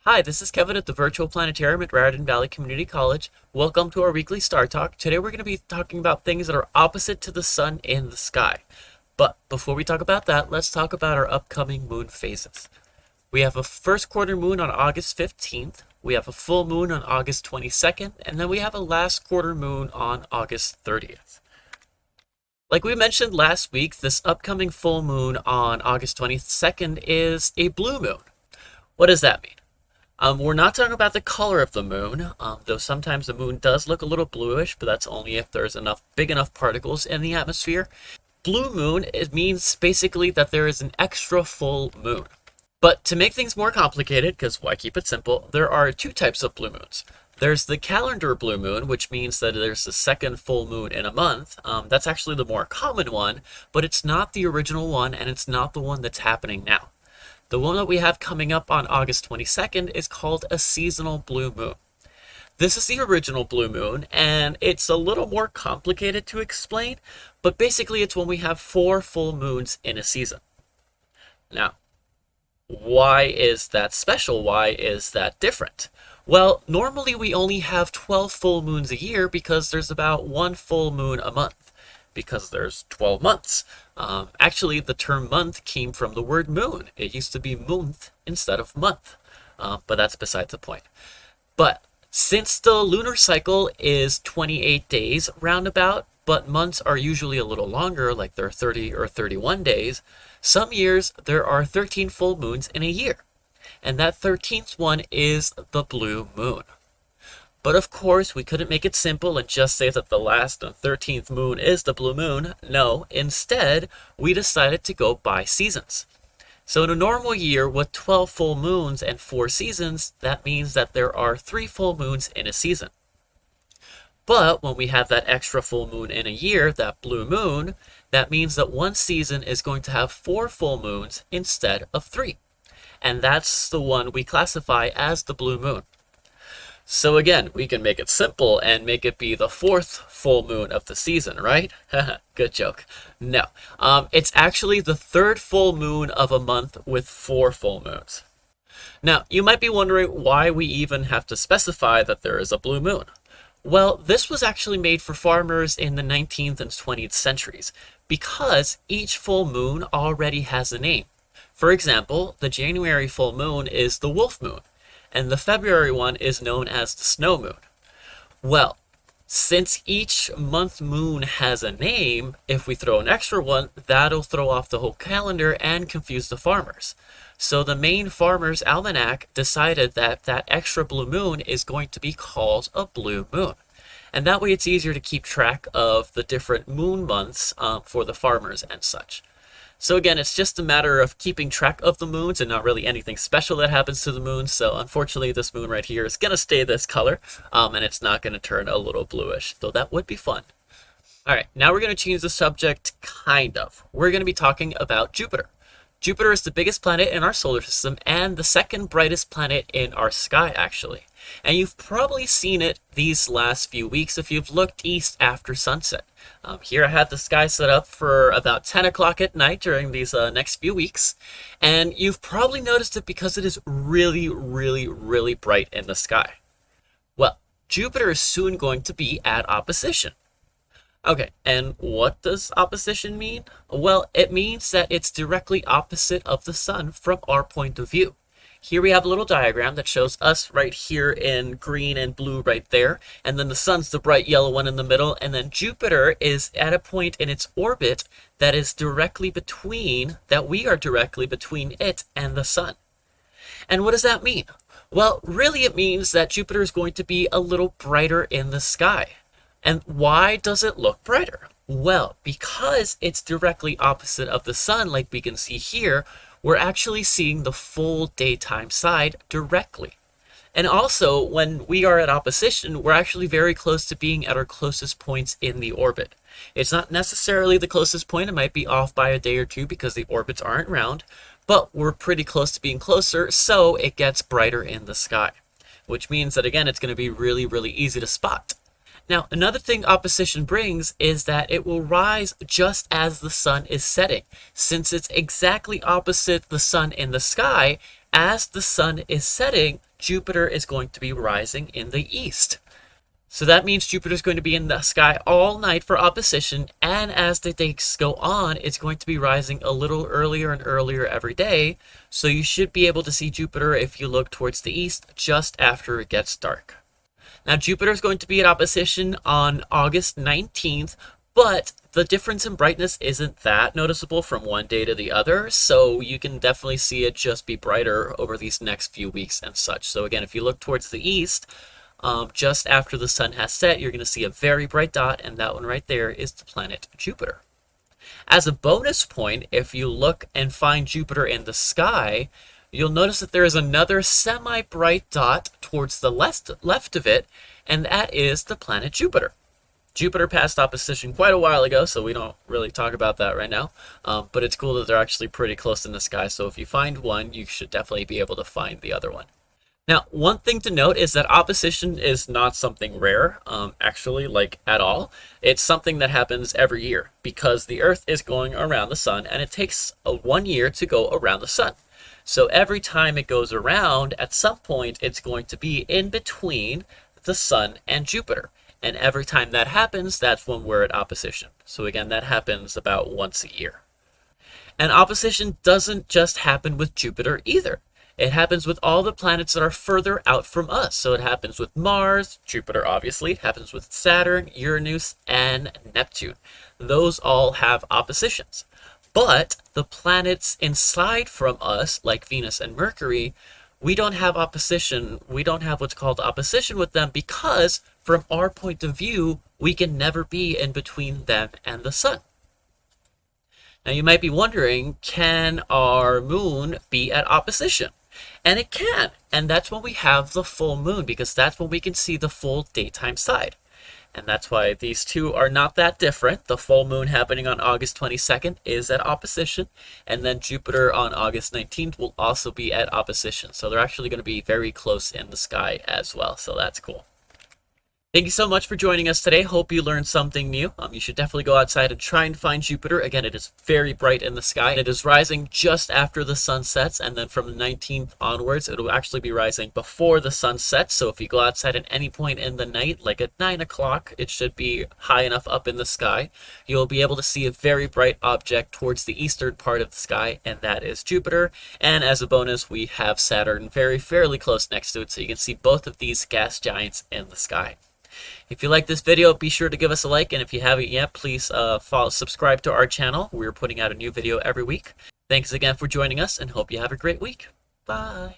Hi, this is Kevin at the Virtual Planetarium at Raritan Valley Community College. Welcome to our weekly Star Talk. Today we're going to be talking about things that are opposite to the sun in the sky. But before we talk about that, let's talk about our upcoming moon phases. We have a first quarter moon on August 15th, we have a full moon on August 22nd, and then we have a last quarter moon on August 30th. Like we mentioned last week, this upcoming full moon on August 22nd is a blue moon. What does that mean? We're not talking about the color of the moon, though sometimes the moon does look a little bluish, but that's only if there's big enough particles in the atmosphere. Blue moon, it means basically that there is an extra full moon. But to make things more complicated, because why keep it simple, there are two types of blue moons. There's the calendar blue moon, which means that there's the second full moon in a month. That's actually the more common one, but it's not the original one, and it's not the one that's happening now. The one that we have coming up on August 22nd is called a seasonal blue moon. This is the original blue moon, and it's a little more complicated to explain, but basically it's when we have 4 full moons in a season. Now, why is that special? Why is that different? Well, normally we only have 12 full moons a year because there's about 1 full moon a month, because there's 12 months. Actually, the term month came from the word moon. It used to be month instead of month, but that's beside the point. But since the lunar cycle is 28 days roundabout, but months are usually a little longer, like they're 30 or 31 days, some years there are 13 full moons in a year. And that 13th one is the blue moon. But of course, we couldn't make it simple and just say that the last and 13th moon is the blue moon. No, instead, we decided to go by seasons. So in a normal year with 12 full moons and 4 seasons, that means that there are 3 full moons in a season. But when we have that extra full moon in a year, that blue moon, that means that one season is going to have 4 full moons instead of 3. And that's the one we classify as the blue moon. So again, we can make it simple and make it be the 4th full moon of the season, right? Good joke. No, it's actually the 3rd full moon of a month with 4 full moons. Now, you might be wondering why we even have to specify that there is a blue moon. Well, this was actually made for farmers in the 19th and 20th centuries because each full moon already has a name. For example, the January full moon is the wolf moon, and the February one is known as the snow moon. Well, since each month moon has a name, if we throw an extra one, that'll throw off the whole calendar and confuse the farmers. So the Maine Farmer's Almanac decided that that extra blue moon is going to be called a blue moon. And that way it's easier to keep track of the different moon months for the farmers and such. So again, it's just a matter of keeping track of the moons and not really anything special that happens to the moon. So unfortunately, this moon right here is going to stay this color, and it's not going to turn a little bluish, though that would be fun. All right, now we're going to change the subject, kind of. We're going to be talking about Jupiter. Jupiter is the biggest planet in our solar system and the second brightest planet in our sky, actually. And you've probably seen it these last few weeks if you've looked east after sunset. Here I had the sky set up for about 10 o'clock at night during these next few weeks. And you've probably noticed it because it is really, really, really bright in the sky. Well, Jupiter is soon going to be at opposition. Okay, and what does opposition mean? Well, it means that it's directly opposite of the sun from our point of view. Here we have a little diagram that shows us right here in green and blue right there, and then the sun's the bright yellow one in the middle, and then Jupiter is at a point in its orbit that is directly between, that we are directly between it and the sun. And what does that mean? Well, really it means that Jupiter is going to be a little brighter in the sky. And why does it look brighter? Well, because it's directly opposite of the sun, like we can see here, we're actually seeing the full daytime side directly. And also, when we are at opposition, we're actually very close to being at our closest points in the orbit. It's not necessarily the closest point, it might be off by a day or two because the orbits aren't round, but we're pretty close to being closer, so it gets brighter in the sky. Which means that, again, it's going to be really, really easy to spot. Now, another thing opposition brings is that it will rise just as the sun is setting. Since it's exactly opposite the sun in the sky, as the sun is setting, Jupiter is going to be rising in the east. So that means Jupiter is going to be in the sky all night for opposition, and as the days go on, it's going to be rising a little earlier and earlier every day. So you should be able to see Jupiter if you look towards the east just after it gets dark. Now, Jupiter is going to be at opposition on August 19th, but the difference in brightness isn't that noticeable from one day to the other, so you can definitely see it just be brighter over these next few weeks and such. So again, if you look towards the east, just after the sun has set, you're going to see a very bright dot, and that one right there is the planet Jupiter. As a bonus point, if you look and find Jupiter in the sky, you'll notice that there is another semi-bright dot towards the left of it, and that is the planet Jupiter. Jupiter passed opposition quite a while ago, so we don't really talk about that right now, but it's cool that they're actually pretty close in the sky, so if you find one, you should definitely be able to find the other one. Now, one thing to note is that opposition is not something rare, actually, like at all. It's something that happens every year because the Earth is going around the sun, and it takes 1 year to go around the sun. So every time it goes around, at some point, it's going to be in between the sun and Jupiter. And every time that happens, that's when we're at opposition. So again, that happens about once a year. And opposition doesn't just happen with Jupiter either. It happens with all the planets that are further out from us. So it happens with Mars, Jupiter obviously, it happens with Saturn, Uranus, and Neptune. Those all have oppositions. But the planets inside from us, like Venus and Mercury, we don't have opposition. We don't have what's called opposition with them because, from our point of view, we can never be in between them and the sun. Now you might be wondering, can our moon be at opposition? And it can, and that's when we have the full moon, because that's when we can see the full daytime side. And that's why these two are not that different. The full moon happening on August 22nd is at opposition, and then Jupiter on August 19th will also be at opposition. So they're actually going to be very close in the sky as well, so that's cool. Thank you so much for joining us today. Hope you learned something new. You should definitely go outside and try and find Jupiter. Again, it is very bright in the sky. It is rising just after the sun sets, and then from the 19th onwards, it will actually be rising before the sun sets. So if you go outside at any point in the night, like at 9 o'clock, it should be high enough up in the sky. You'll be able to see a very bright object towards the eastern part of the sky, and that is Jupiter. And as a bonus, we have Saturn fairly close next to it, so you can see both of these gas giants in the sky. If you like this video, be sure to give us a like, and if you haven't yet, please subscribe to our channel. We're putting out a new video every week. Thanks again for joining us, and hope you have a great week. Bye.